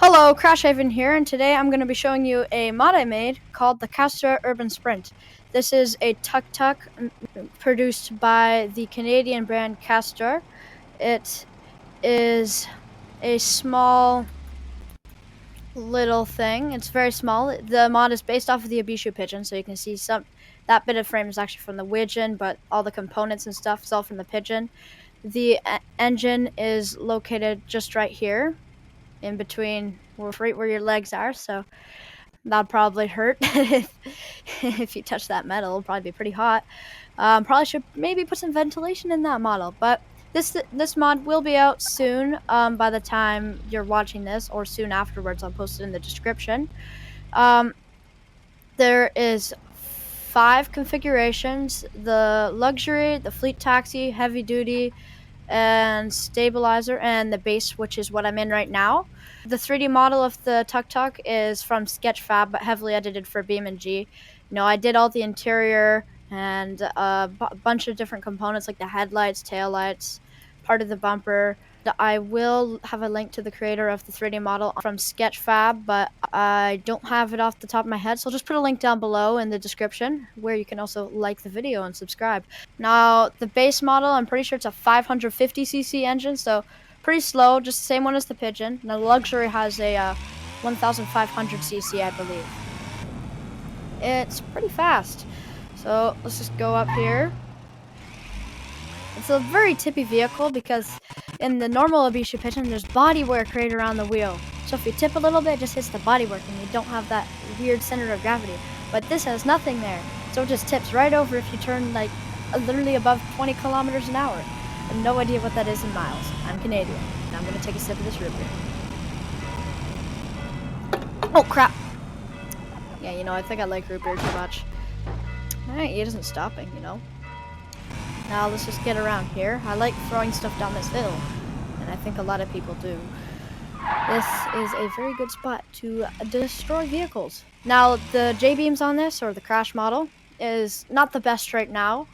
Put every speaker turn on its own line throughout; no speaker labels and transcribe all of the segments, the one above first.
Hello, Crashhaven here, and today I'm going to be showing you a mod I made called the Castra Urban Sprint. This is a tuk-tuk produced by the Canadian brand Castra. It is a small little thing. It's very small. The mod is based off of the Abishu pigeon, so you can see that bit of frame is actually from the widgeon, but all the components and stuff is all from the pigeon. The engine is located just right here, in between, right where your legs are, so that'll probably hurt if you touch that metal. It'll probably be pretty hot. Probably should maybe put some ventilation in that model, but this mod will be out soon. By the time you're watching this, or soon afterwards, I'll post it in the description. There is 5 configurations: the luxury, the fleet taxi, heavy duty, and stabilizer, and the base, which is what I'm in right now. The 3D model of the tuk-tuk is from Sketchfab, but heavily edited for BeamNG. I did all the interior and a bunch of different components like the headlights, taillights, part of the bumper. I will have a link to the creator of the 3D model from Sketchfab, but I don't have it off the top of my head, so I'll just put a link down below in the description where you can also like the video and subscribe. Now, the base model, I'm pretty sure it's a 550cc engine, so pretty slow, just the same one as the Pigeon. Now, the luxury has a 1500cc, I believe. It's pretty fast. So let's just go up here. It's a very tippy vehicle because in the normal Abishu Pigeon, there's bodywork created around the wheel. So if you tip a little bit, it just hits the bodywork and you don't have that weird center of gravity. But this has nothing there. So it just tips right over if you turn like literally above 20 kilometers an hour. I have no idea what that is in miles. I'm Canadian. And I'm going to take a sip of this root beer. Oh, crap. Yeah, I think I like root beer too much. Alright, it isn't stopping, Now let's just get around here. I like throwing stuff down this hill, and I think a lot of people do. This is a very good spot to destroy vehicles. Now, the J-beams on this, or the crash model, is not the best right now,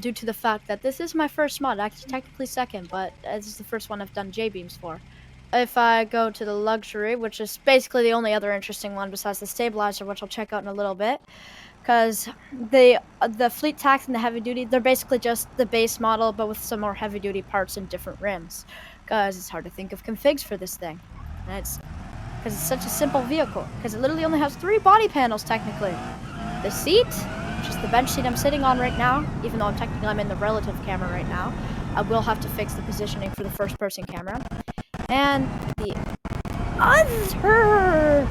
due to the fact that this is my first mod, actually technically second, but this is the first one I've done J-beams for. If I go to the luxury, which is basically the only other interesting one besides the stabilizer, which I'll check out in a little bit, because the fleet tax and the heavy duty, they're basically just the base model, but with some more heavy duty parts and different rims, because it's hard to think of configs for this thing, and it's because it's such a simple vehicle, because it literally only has 3 body panels technically. The seat, which is the bench seat I'm sitting on right now, even though I'm in the relative camera right now. I will have to fix the positioning for the first person camera. And the other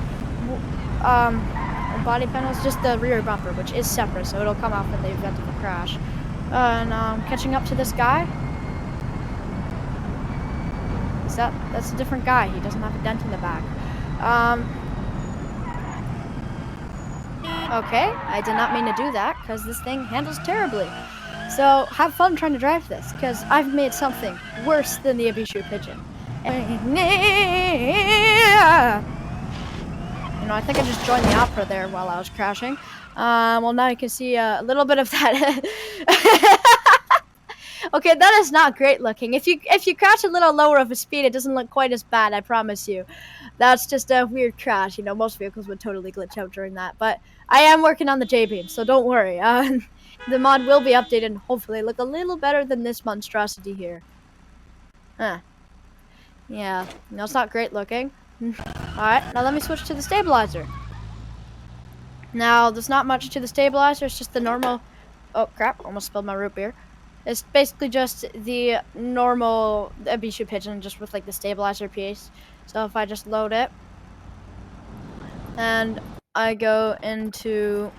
body panel is just the rear bumper, which is separate, so it'll come off in the event of a crash. And catching up to this guy. That's a different guy. He doesn't have a dent in the back. Okay, I did not mean to do that, because this thing handles terribly. So, have fun trying to drive this, because I've made something worse than the Abishu Pigeon. I think I just joined the opera there while I was crashing. Well, now you can see a little bit of that. Okay, that is not great looking. If you crash a little lower of a speed, it doesn't look quite as bad, I promise you. That's just a weird crash. Most vehicles would totally glitch out during that. But I am working on the J-beam, so don't worry. The mod will be updated and hopefully look a little better than this monstrosity here. Huh. Yeah, it's not great looking. Alright, now let me switch to the stabilizer. Now, there's not much to the stabilizer, it's just the normal... Oh, crap, almost spilled my root beer. It's basically just the normal Abishu Pigeon, just with like the stabilizer piece. So if I just load it, and I go into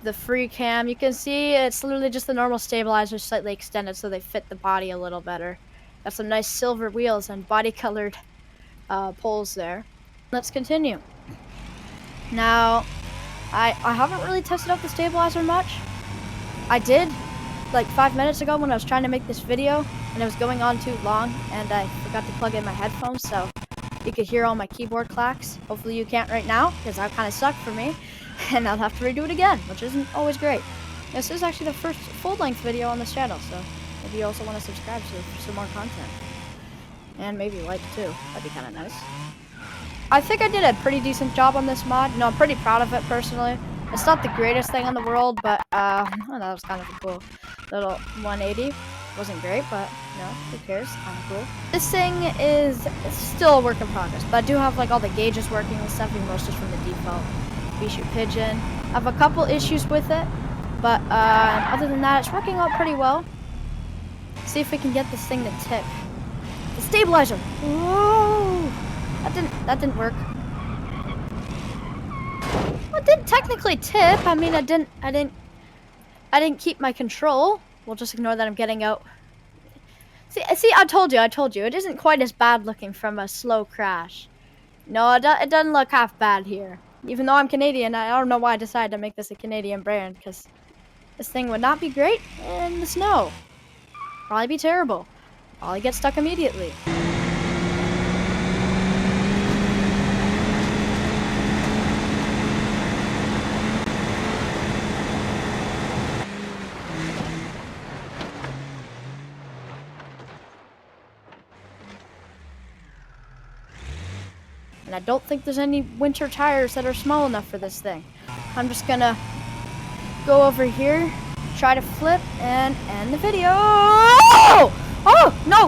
the free cam, you can see it's literally just the normal stabilizer, slightly extended so they fit the body a little better. Got some nice silver wheels and body colored poles there. Let's continue. Now, I haven't really tested out the stabilizer much. I did like 5 minutes ago when I was trying to make this video, and it was going on too long, and I forgot to plug in my headphones, so you could hear all my keyboard clacks. Hopefully you can't right now, because that kind of sucked for me, and I'll have to redo it again, which isn't always great. This is actually the first full-length video on this channel, so if you also want to subscribe for some more content. And maybe like too. That'd be kind of nice. I think I did a pretty decent job on this mod. I'm pretty proud of it personally. It's not the greatest thing in the world, but that was kind of a cool little 180. Wasn't great, but who cares? Kind of cool. This thing is still a work in progress, but I do have like all the gauges working and stuff, even most just from the default Shoot Pigeon. I have a couple issues with it, but other than that, it's working out pretty well. See if we can get this thing to tip. The stabilizer. Whoa! That didn't work. Well, it didn't technically tip. I mean, I didn't keep my control. We'll just ignore that I'm getting out. See, I told you. It isn't quite as bad looking from a slow crash. No, it doesn't look half bad here. Even though I'm Canadian, I don't know why I decided to make this a Canadian brand, because this thing would not be great in the snow. Probably be terrible. Probably get stuck immediately. And I don't think there's any winter tires that are small enough for this thing. I'm just gonna go over here, try to flip, and end the video. Oh! Oh! No!